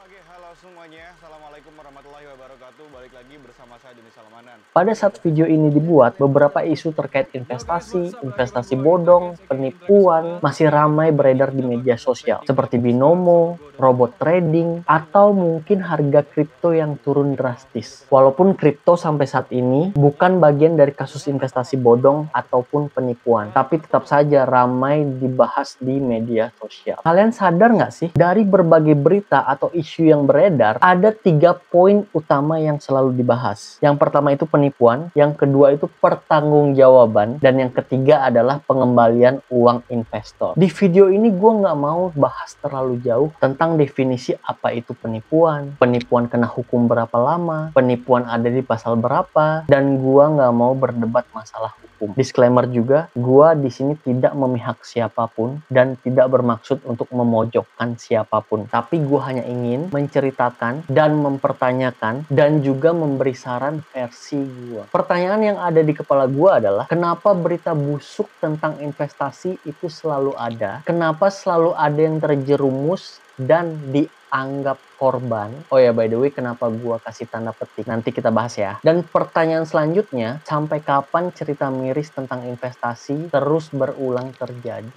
Oke, halo semuanya. Assalamualaikum warahmatullahi wabarakatuh. Balik lagi bersama saya Doni Salmanan. Pada saat video ini dibuat, beberapa isu terkait investasi bodong, penipuan masih ramai beredar di media sosial, seperti binomo, robot trading, atau mungkin harga kripto yang turun drastis. Walaupun kripto sampai saat ini bukan bagian dari kasus investasi bodong ataupun penipuan, tapi tetap saja ramai dibahas di media sosial. Kalian sadar nggak sih, dari berbagai berita atau isu yang beredar, ada 3 poin utama yang selalu dibahas. Yang pertama itu penipuan, yang kedua itu pertanggungjawaban, dan yang ketiga adalah pengembalian uang investor. Di video ini gue nggak mau bahas terlalu jauh tentang definisi apa itu penipuan, penipuan kena hukum berapa lama, penipuan ada di pasal berapa, dan gue nggak mau berdebat masalah hukum. Disclaimer juga, gue di sini tidak memihak siapapun dan tidak bermaksud untuk memojokkan siapapun, tapi gue hanya ingin menceritakan dan mempertanyakan dan juga memberi saran versi gue. Pertanyaan yang ada di kepala gue adalah, kenapa berita busuk tentang investasi itu selalu ada? Kenapa selalu ada yang terjerumus dan dianggap korban? Oh ya, by the way, kenapa gua kasih tanda petik? Nanti kita bahas ya. Dan pertanyaan selanjutnya, sampai kapan cerita miris tentang investasi terus berulang terjadi?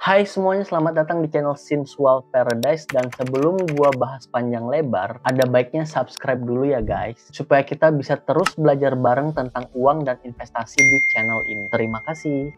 Hai semuanya, selamat datang di channel Sensual Paradise. Dan sebelum gua bahas panjang lebar, ada baiknya subscribe dulu ya guys, supaya kita bisa terus belajar bareng tentang uang dan investasi di channel ini. Terima kasih.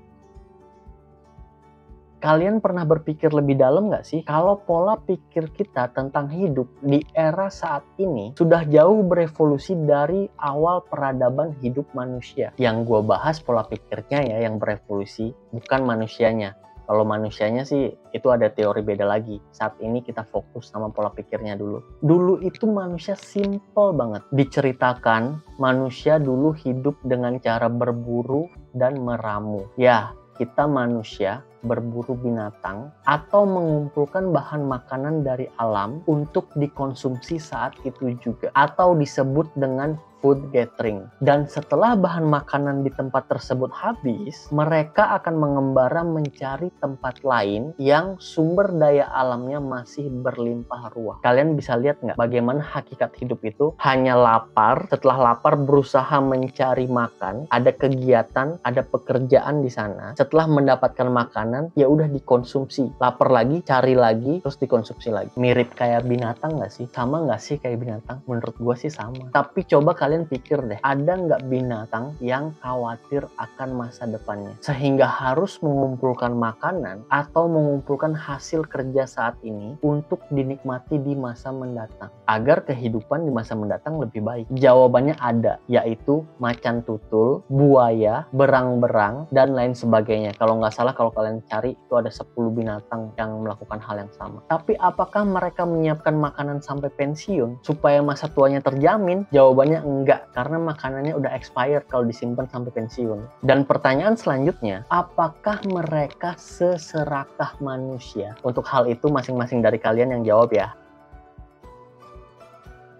Kalian pernah berpikir lebih dalam nggak sih, kalau pola pikir kita tentang hidup di era saat ini sudah jauh berevolusi dari awal peradaban hidup manusia? Yang gua bahas pola pikirnya ya yang berevolusi, bukan manusianya. Kalau manusianya sih itu ada teori beda lagi. Saat ini kita fokus sama pola pikirnya dulu. Dulu itu manusia simple banget. Diceritakan manusia dulu hidup dengan cara berburu dan meramu. Ya, kita manusia berburu binatang atau mengumpulkan bahan makanan dari alam untuk dikonsumsi saat itu juga, atau disebut dengan food gathering. Dan setelah bahan makanan di tempat tersebut habis, mereka akan mengembara mencari tempat lain yang sumber daya alamnya masih berlimpah ruah. Kalian bisa lihat nggak bagaimana hakikat hidup itu? Hanya lapar, setelah lapar berusaha mencari makan, ada kegiatan, ada pekerjaan di sana. Setelah mendapatkan makanan, ya udah dikonsumsi. Lapar lagi, cari lagi, terus dikonsumsi lagi. Mirip kayak binatang nggak sih? Sama nggak sih kayak binatang? Menurut gua sih sama. Tapi coba kalian pikir deh, ada nggak binatang yang khawatir akan masa depannya sehingga harus mengumpulkan makanan atau mengumpulkan hasil kerja saat ini untuk dinikmati di masa mendatang agar kehidupan di masa mendatang lebih baik? Jawabannya ada, yaitu macan tutul, buaya, berang-berang, dan lain sebagainya. Kalau nggak salah, kalau kalian cari itu ada 10 binatang yang melakukan hal yang sama. Tapi apakah mereka menyiapkan makanan sampai pensiun supaya masa tuanya terjamin? Jawabannya enggak, karena makanannya udah expired kalau disimpan sampai pensiun. Dan pertanyaan selanjutnya, apakah mereka seserakah manusia? Untuk hal itu masing-masing dari kalian yang jawab ya.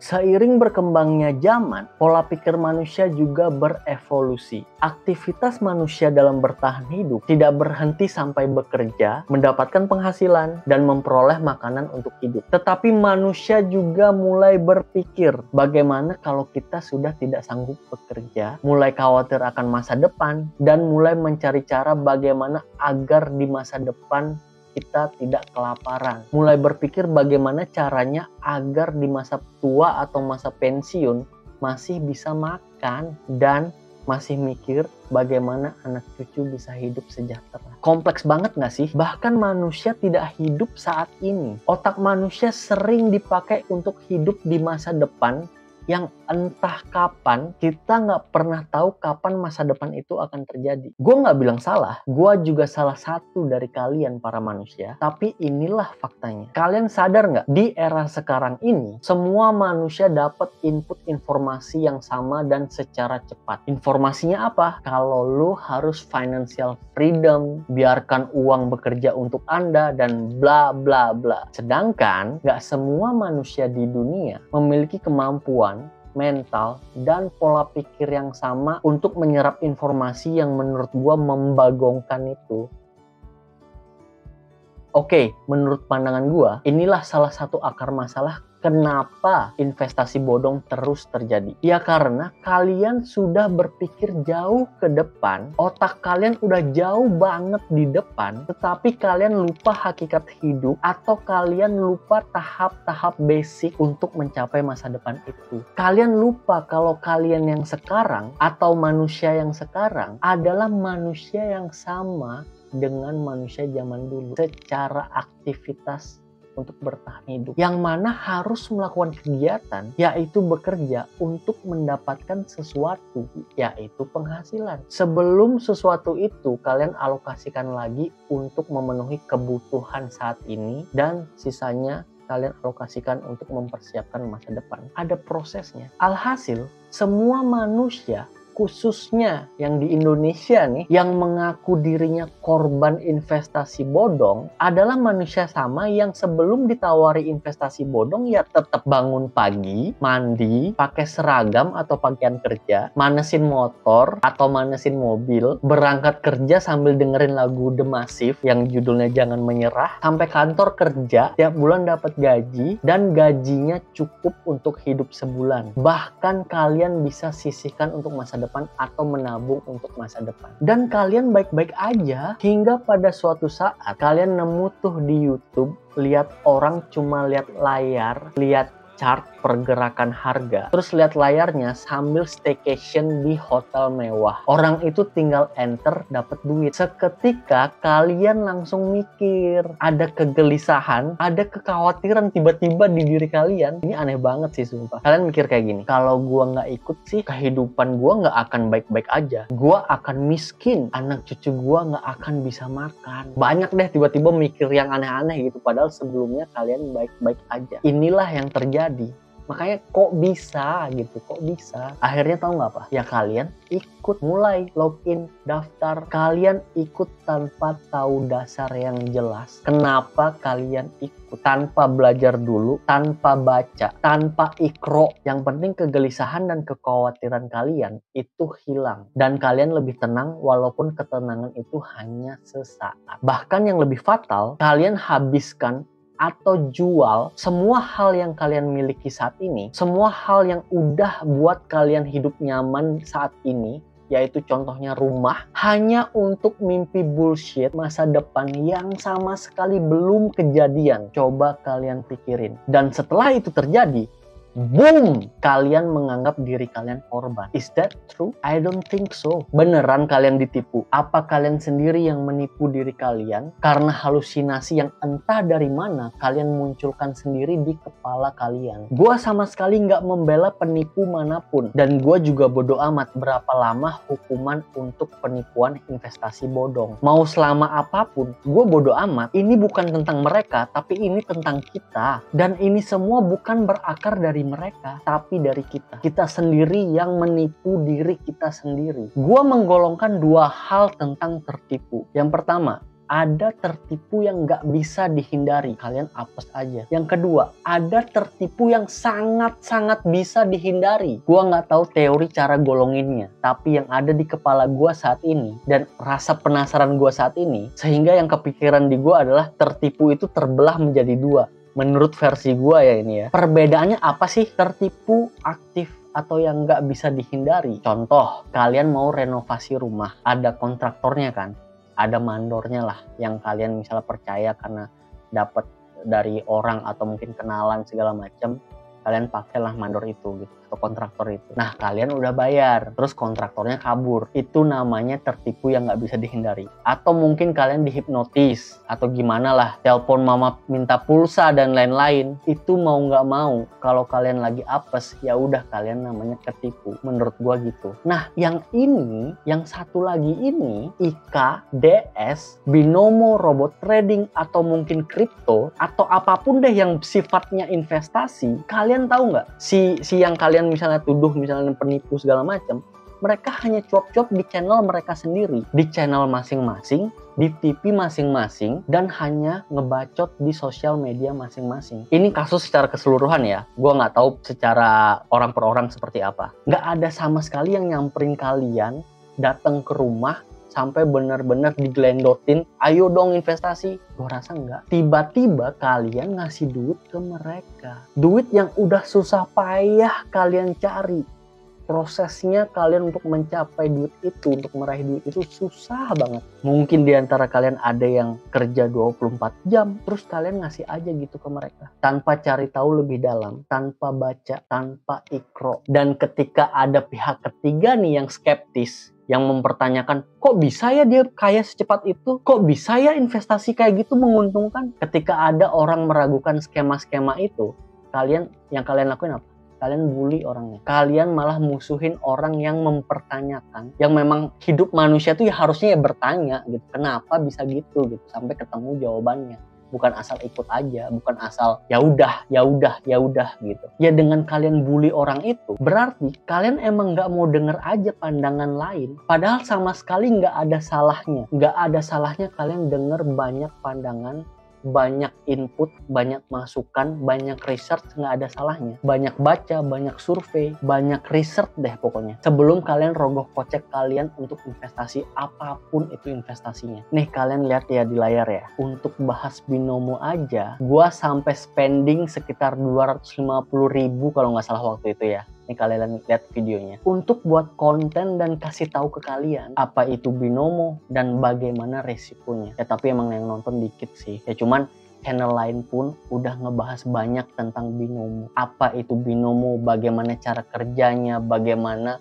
Seiring berkembangnya zaman, pola pikir manusia juga berevolusi. Aktivitas manusia dalam bertahan hidup tidak berhenti sampai bekerja, mendapatkan penghasilan, dan memperoleh makanan untuk hidup. Tetapi manusia juga mulai berpikir, bagaimana kalau kita sudah tidak sanggup bekerja, mulai khawatir akan masa depan, dan mulai mencari cara bagaimana agar di masa depan kita tidak kelaparan. Mulai berpikir bagaimana caranya agar di masa tua atau masa pensiun masih bisa makan, dan masih mikir bagaimana anak cucu bisa hidup sejahtera. Kompleks banget nggak sih? Bahkan manusia tidak hidup saat ini. Otak manusia sering dipakai untuk hidup di masa depan yang entah kapan, kita nggak pernah tahu kapan masa depan itu akan terjadi. Gue nggak bilang salah, gue juga salah satu dari kalian para manusia, tapi inilah faktanya. Kalian sadar nggak, di era sekarang ini, semua manusia dapat input informasi yang sama dan secara cepat. Informasinya apa? Kalau lu harus financial freedom, biarkan uang bekerja untuk Anda, dan bla bla bla. Sedangkan nggak semua manusia di dunia memiliki kemampuan, mental, dan pola pikir yang sama untuk menyerap informasi yang menurut gua membagongkan itu. Oke, menurut pandangan gua, inilah salah satu akar masalah kenapa investasi bodong terus terjadi. Ya karena kalian sudah berpikir jauh ke depan, otak kalian udah jauh banget di depan, tetapi kalian lupa hakikat hidup atau kalian lupa tahap-tahap basic untuk mencapai masa depan itu. Kalian lupa kalau kalian yang sekarang atau manusia yang sekarang adalah manusia yang sama dengan manusia zaman dulu secara aktivitas untuk bertahan hidup, yang mana harus melakukan kegiatan, yaitu bekerja untuk mendapatkan sesuatu, yaitu penghasilan. Sebelum sesuatu itu kalian alokasikan lagi untuk memenuhi kebutuhan saat ini, dan sisanya kalian alokasikan untuk mempersiapkan masa depan. Ada prosesnya. Alhasil, semua manusia, khususnya yang di Indonesia nih, yang mengaku dirinya korban investasi bodong, adalah manusia sama yang sebelum ditawari investasi bodong ya tetap bangun pagi, mandi, pakai seragam atau pakaian kerja, manesin motor atau manesin mobil, berangkat kerja sambil dengerin lagu The Massive yang judulnya Jangan Menyerah, sampai kantor kerja, tiap bulan dapat gaji, dan gajinya cukup untuk hidup sebulan. Bahkan kalian bisa sisihkan untuk masa depan atau menabung untuk masa depan. Dan kalian baik-baik aja hingga pada suatu saat kalian nemu tuh di YouTube, lihat orang cuma lihat layar, lihat chart pergerakan harga, terus lihat layarnya sambil staycation di hotel mewah. Orang itu tinggal enter, dapat duit. Seketika kalian langsung mikir, ada kegelisahan, ada kekhawatiran tiba-tiba di diri kalian. Ini aneh banget sih sumpah. Kalian mikir kayak gini, kalau gua nggak ikut sih kehidupan gua nggak akan baik-baik aja. Gua akan miskin, anak cucu gua nggak akan bisa makan. Banyak deh tiba-tiba mikir yang aneh-aneh gitu, padahal sebelumnya kalian baik-baik aja. Inilah yang terjadi. Makanya kok bisa gitu, kok bisa. Akhirnya tahu nggak apa? Ya kalian ikut, mulai login, daftar. Kalian ikut tanpa tahu dasar yang jelas. Kenapa kalian ikut? Tanpa belajar dulu, tanpa baca, tanpa ikro. Yang penting kegelisahan dan kekhawatiran kalian itu hilang. Dan kalian lebih tenang walaupun ketenangan itu hanya sesaat. Bahkan yang lebih fatal, kalian habiskan atau jual semua hal yang kalian miliki saat ini, semua hal yang udah buat kalian hidup nyaman saat ini, yaitu contohnya rumah, hanya untuk mimpi bullshit masa depan yang sama sekali belum kejadian. Coba kalian pikirin. Dan setelah itu terjadi, boom! Kalian menganggap diri kalian korban. Is that true? I don't think so. Beneran kalian ditipu? Apa kalian sendiri yang menipu diri kalian karena halusinasi yang entah dari mana kalian munculkan sendiri di kepala kalian? Gua sama sekali nggak membela penipu manapun. Dan gua juga bodo amat berapa lama hukuman untuk penipuan investasi bodong. Mau selama apapun, gua bodo amat. Ini bukan tentang mereka, tapi ini tentang kita. Dan ini semua bukan berakar dari mereka, tapi dari kita. Kita sendiri yang menipu diri kita sendiri. Gua menggolongkan dua hal tentang tertipu. Yang pertama, ada tertipu yang nggak bisa dihindari. Kalian apes aja. Yang kedua, ada tertipu yang sangat-sangat bisa dihindari. Gua nggak tahu teori cara golonginnya, tapi yang ada di kepala gua saat ini dan rasa penasaran gua saat ini, sehingga yang kepikiran di gua adalah tertipu itu terbelah menjadi dua. Menurut versi gua ya ini ya. Perbedaannya apa sih tertipu, aktif, atau yang nggak bisa dihindari? Contoh, kalian mau renovasi rumah. Ada kontraktornya kan? Ada mandornya lah yang kalian misalnya percaya karena dapat dari orang atau mungkin kenalan segala macam. kalian pakailah mandor itu gitu, atau kontraktor itu. Nah, kalian udah bayar, terus kontraktornya kabur. Itu namanya tertipu yang nggak bisa dihindari. Atau mungkin kalian dihipnotis, atau gimana lah, telepon mama minta pulsa dan lain-lain. Itu mau nggak mau, kalau kalian lagi apes, ya udah kalian namanya ketipu. Menurut gua gitu. Nah, yang ini, yang satu lagi ini, IK, DS, binomo, robot trading, atau mungkin kripto, atau apapun deh yang sifatnya investasi, kalian tahu nggak? Si yang kalian misalnya tuduh, misalnya penipu segala macam, mereka hanya cuap-cuap di channel mereka sendiri, di channel masing-masing, di TV masing-masing, dan hanya ngebacot di sosial media masing-masing. Ini kasus secara keseluruhan ya, gue nggak tahu secara orang per orang seperti apa. Nggak ada sama sekali yang nyamperin kalian, datang ke rumah, sampai benar-benar digelendotin, ayo dong investasi. Gue rasa enggak. Tiba-tiba kalian ngasih duit ke mereka. Duit yang udah susah payah kalian cari. Prosesnya kalian untuk mencapai duit itu, untuk meraih duit itu susah banget. Mungkin diantara kalian ada yang kerja 24 jam, terus kalian ngasih aja gitu ke mereka. Tanpa cari tahu lebih dalam, tanpa baca, tanpa ikro. Dan ketika ada pihak ketiga nih yang skeptis, yang mempertanyakan, kok bisa ya dia kaya secepat itu? Kok bisa ya investasi kayak gitu menguntungkan? Ketika ada orang meragukan skema-skema itu, yang kalian lakuin apa? Kalian bully orangnya. Kalian malah musuhin orang yang mempertanyakan. Yang memang hidup manusia tuh ya harusnya ya bertanya gitu. Kenapa bisa gitu gitu sampai ketemu jawabannya. Bukan asal ikut aja, bukan asal ya udah gitu. Ya dengan kalian bully orang itu, berarti kalian emang nggak mau denger aja pandangan lain. Padahal sama sekali nggak ada salahnya. Nggak ada salahnya kalian denger banyak pandangan, banyak input, banyak masukan, banyak research, nggak ada salahnya. Banyak baca, banyak survei, banyak research deh pokoknya. Sebelum kalian rogoh kocek kalian untuk investasi apapun itu investasinya. Nih kalian lihat ya di layar ya. Untuk bahas binomo aja, gua sampai spending sekitar 250.000 kalau nggak salah waktu itu ya. Nih kalian lihat videonya. Untuk buat konten dan kasih tahu ke kalian apa itu binomo dan bagaimana resikonya. Ya tapi emang yang nonton dikit sih. Ya cuman channel lain pun udah ngebahas banyak tentang binomo. Apa itu binomo, bagaimana cara kerjanya, bagaimana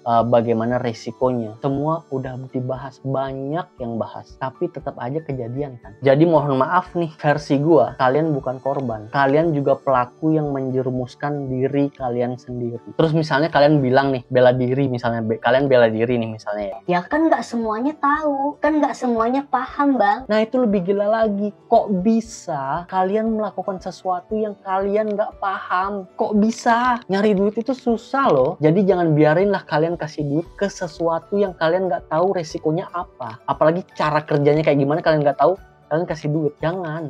resikonya. Semua udah dibahas, banyak yang bahas. Tapi tetap aja kejadian kan. Jadi mohon maaf nih, versi gua, kalian bukan korban. Kalian juga pelaku yang menjerumuskan diri kalian sendiri. Terus misalnya kalian bilang nih, bela diri misalnya, kalian bela diri nih misalnya ya. Ya kan nggak semuanya tahu, kan nggak semuanya paham bang. Nah itu lebih gila lagi, kok bisa kalian melakukan sesuatu yang kalian nggak paham? Kok bisa? Nyari duit itu susah loh. Jadi jangan biarin lah kalian kasih duit ke sesuatu yang kalian nggak tahu resikonya apa. Apalagi cara kerjanya kayak gimana kalian nggak tahu, kalian kasih duit. Jangan.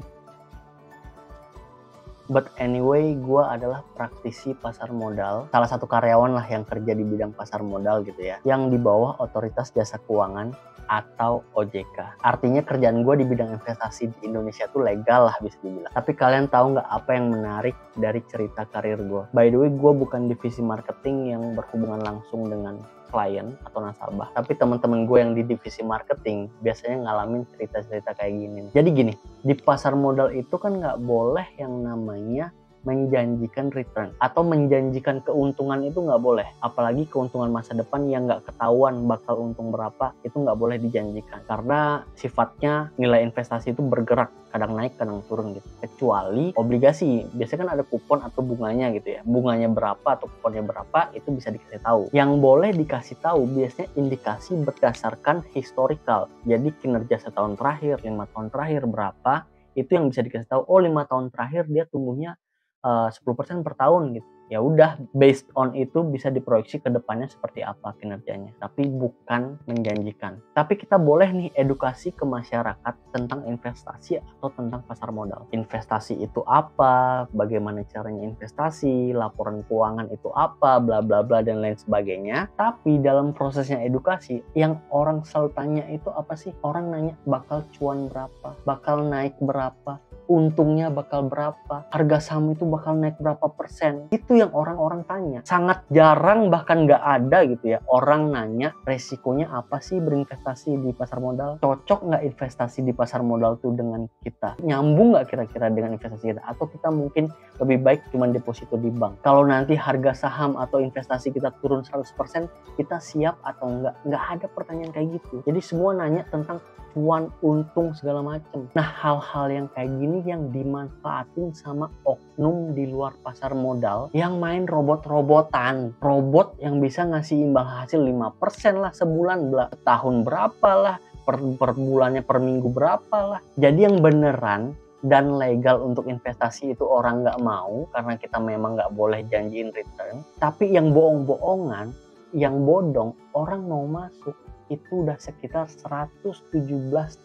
But anyway, gue adalah praktisi pasar modal. Salah satu karyawan lah yang kerja di bidang pasar modal gitu ya. Yang di bawah Otoritas Jasa Keuangan atau OJK. Artinya kerjaan gue di bidang investasi di Indonesia tuh legal lah bisa dibilang. Tapi kalian tahu nggak apa yang menarik dari cerita karir gue? By the way, gue bukan divisi marketing yang berhubungan langsung dengan klien atau nasabah. Tapi teman-teman gue yang di divisi marketing biasanya ngalamin cerita-cerita kayak gini. Jadi gini, di pasar modal itu kan nggak boleh yang namanya menjanjikan return atau menjanjikan keuntungan, itu nggak boleh. Apalagi keuntungan masa depan yang nggak ketahuan bakal untung berapa, itu nggak boleh dijanjikan karena sifatnya nilai investasi itu bergerak, kadang naik kadang turun gitu. Kecuali obligasi, biasanya kan ada kupon atau bunganya gitu ya, bunganya berapa atau kuponnya berapa itu bisa dikasih tahu. Yang boleh dikasih tahu biasanya indikasi berdasarkan historical, jadi kinerja setahun terakhir, 5 tahun terakhir berapa, itu yang bisa dikasih tahu. Oh 5 tahun terakhir dia tumbuhnya 10% per tahun gitu. Ya udah, based on itu bisa diproyeksi ke depannya seperti apa kinerjanya, tapi bukan menjanjikan. Tapi kita boleh nih edukasi ke masyarakat tentang investasi atau tentang pasar modal. Investasi itu apa, bagaimana caranya investasi, laporan keuangan itu apa, bla bla bla dan lain sebagainya. Tapi dalam prosesnya edukasi, yang orang selalu tanya itu apa sih? Orang nanya bakal cuan berapa, bakal naik berapa, untungnya bakal berapa, harga saham itu bakal naik berapa persen. Itu yang orang-orang tanya. Sangat jarang, bahkan nggak ada gitu ya, orang nanya resikonya apa sih berinvestasi di pasar modal? Cocok nggak investasi di pasar modal tuh dengan kita? Nyambung nggak kira-kira dengan investasi kita? Atau kita mungkin lebih baik cuma deposito di bank? Kalau nanti harga saham atau investasi kita turun 100%, kita siap atau enggak? Nggak ada pertanyaan kayak gitu. Jadi semua nanya tentang cuan, untung, segala macem. Nah, hal-hal yang kayak gini yang dimanfaatin sama oknum di luar pasar modal yang main robot-robotan. Robot yang bisa ngasih imbal hasil 5% lah sebulan, tahun berapa lah, per bulannya, per minggu berapa lah. Jadi yang beneran dan legal untuk investasi itu orang nggak mau karena kita memang nggak boleh janjiin return. Tapi yang bohong-bohongan, yang bodong, orang mau masuk. Itu udah sekitar 117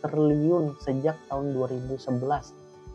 triliun sejak tahun 2011.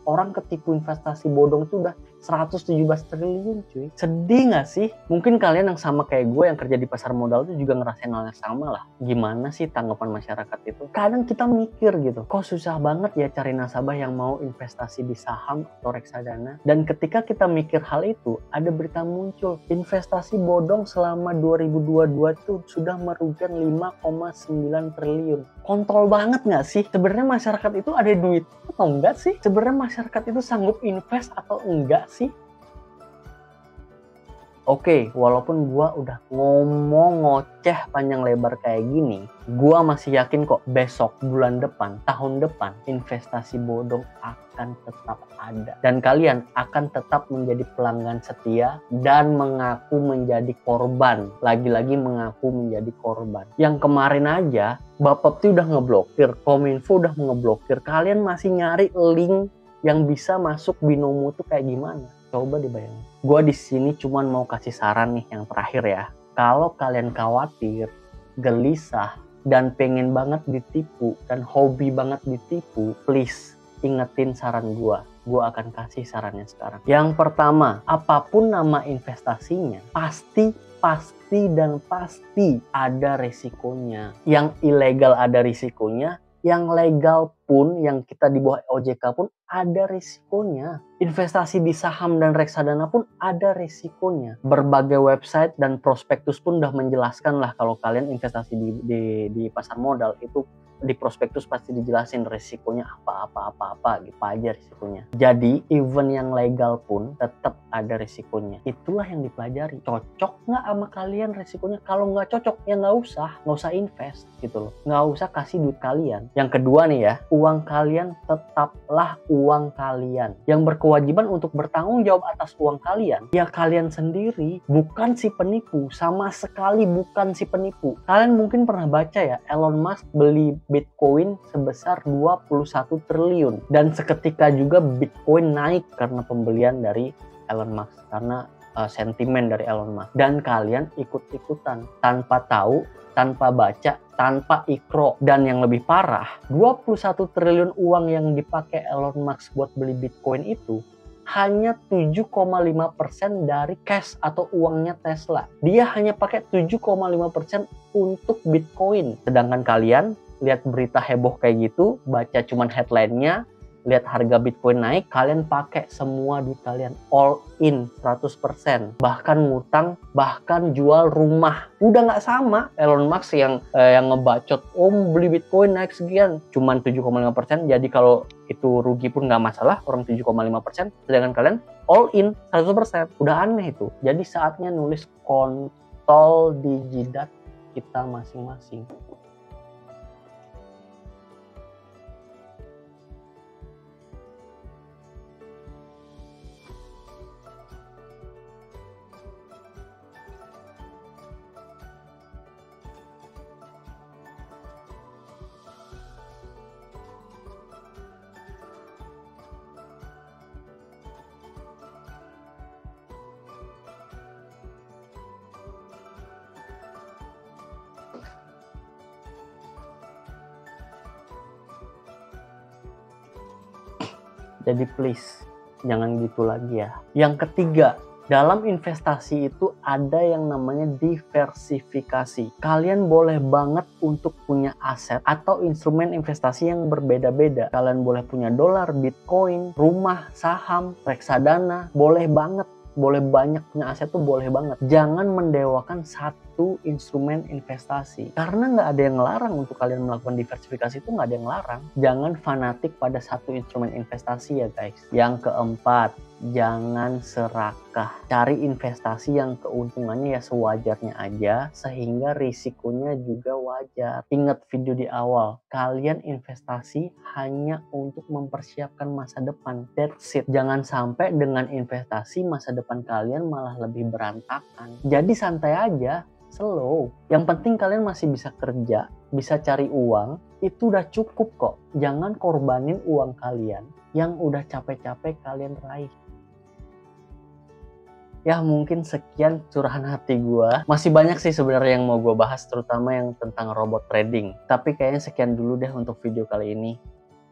Orang ketipu investasi bodong itu udah 117 triliun cuy. Sedih gak sih? Mungkin kalian yang sama kayak gue yang kerja di pasar modal itu juga ngerasain hal yang sama lah. Gimana sih tanggapan masyarakat itu? Kadang kita mikir gitu, kok susah banget ya cari nasabah yang mau investasi di saham atau reksadana. Dan ketika kita mikir hal itu, ada berita muncul. Investasi bodong selama 2022 itu sudah merugikan 5,9 triliun. Kontrol banget gak sih? Sebenarnya masyarakat itu ada duit atau enggak sih? Sebenarnya masyarakat itu sanggup invest atau enggak sih? Oke, walaupun gua udah ngomong ngoceh panjang lebar kayak gini, gua masih yakin kok besok, bulan depan, tahun depan, investasi bodong akan tetap ada. Dan kalian akan tetap menjadi pelanggan setia dan mengaku menjadi korban. Lagi-lagi mengaku menjadi korban. Yang kemarin aja, Bapepti udah ngeblokir, Kominfo udah ngeblokir. Kalian masih nyari link yang bisa masuk binomo tuh kayak gimana? Coba dibayangin. Gue di sini cuman mau kasih saran nih yang terakhir ya. Kalau kalian khawatir, gelisah, dan pengen banget ditipu, dan hobi banget ditipu, please ingetin saran gue. Gue akan kasih sarannya sekarang. Yang pertama, apapun nama investasinya, pasti ada risikonya. Yang ilegal ada risikonya, yang legal pun, yang kita di bawah OJK pun ada risikonya. Investasi di saham dan reksadana pun ada risikonya. Berbagai website dan prospektus pun udah menjelaskan lah kalau kalian investasi di pasar modal itu di prospektus pasti dijelasin risikonya apa gitu aja risikonya. Jadi even yang legal pun tetap ada risikonya. Itulah yang dipelajari. Cocok nggak sama kalian risikonya? Kalau nggak cocok ya nggak usah invest gitu loh. Nggak usah kasih duit kalian. Yang kedua nih ya, uang kalian tetaplah uang kalian. Yang berkewajiban untuk bertanggung jawab atas uang kalian ya kalian sendiri, bukan si penipu. Sama sekali bukan si penipu. Kalian mungkin pernah baca ya, Elon Musk beli Bitcoin sebesar 21 triliun. Dan seketika juga Bitcoin naik karena pembelian dari Elon Musk. Karena sentimen dari Elon Musk. Dan kalian ikut-ikutan. Tanpa tahu, tanpa baca, tanpa ikro. Dan yang lebih parah, 21 triliun uang yang dipakai Elon Musk buat beli Bitcoin itu hanya 7,5% dari cash atau uangnya Tesla. Dia hanya pakai 7,5% untuk Bitcoin. Sedangkan kalian lihat berita heboh kayak gitu, baca cuman headline-nya, lihat harga Bitcoin naik, kalian pakai semua duit kalian, all in 100%. Bahkan ngutang, bahkan jual rumah. Udah nggak sama Elon Musk yang ngebacot, beli Bitcoin naik sekian, cuman 7,5%. Jadi kalau itu rugi pun nggak masalah, orang 7,5%. Sedangkan kalian all in 100%. Udah aneh itu. Jadi saatnya nulis kontol di jidat kita masing-masing. Jadi please, jangan gitu lagi ya. Yang ketiga, dalam investasi itu ada yang namanya diversifikasi. Kalian boleh banget untuk punya aset atau instrumen investasi yang berbeda-beda. Kalian boleh punya dolar, Bitcoin, rumah, saham, reksadana, boleh banget. boleh banyak punya aset tuh boleh banget. Jangan mendewakan satu instrumen investasi. Karena nggak ada yang larang untuk kalian melakukan diversifikasi, itu nggak ada yang larang. Jangan fanatik pada satu instrumen investasi ya guys. Yang keempat, jangan serakah. Cari investasi yang keuntungannya ya sewajarnya aja, sehingga risikonya juga wajar. Ingat video di awal, kalian investasi hanya untuk mempersiapkan masa depan. That's it. Jangan sampai dengan investasi masa depan kalian malah lebih berantakan. Jadi santai aja, slow. Yang penting kalian masih bisa kerja, bisa cari uang, itu udah cukup kok. Jangan korbanin uang kalian yang udah capek-capek kalian raih. Ya mungkin sekian curahan hati gue. Masih banyak sih sebenarnya yang mau gue bahas, terutama yang tentang robot trading. Tapi kayaknya sekian dulu deh untuk video kali ini.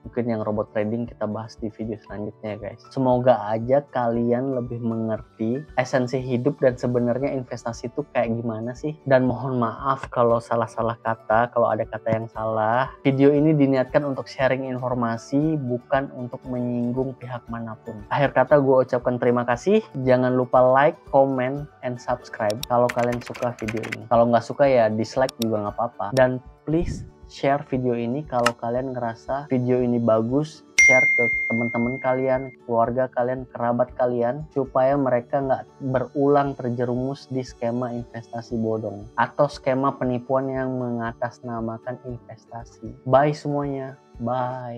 Mungkin yang robot trading kita bahas di video selanjutnya guys. Semoga aja kalian lebih mengerti esensi hidup dan sebenarnya investasi itu kayak gimana sih. Dan mohon maaf kalau salah-salah kata, kalau ada kata yang salah. Video ini diniatkan untuk sharing informasi, bukan untuk menyinggung pihak manapun. Akhir kata gue ucapkan terima kasih. Jangan lupa like, comment, and subscribe kalau kalian suka video ini. Kalau nggak suka ya dislike juga nggak apa-apa. Dan please share video ini kalau kalian ngerasa video ini bagus. Share ke teman-teman kalian, keluarga kalian, kerabat kalian, supaya mereka nggak berulang terjerumus di skema investasi bodong atau skema penipuan yang mengatasnamakan investasi. Bye semuanya, bye.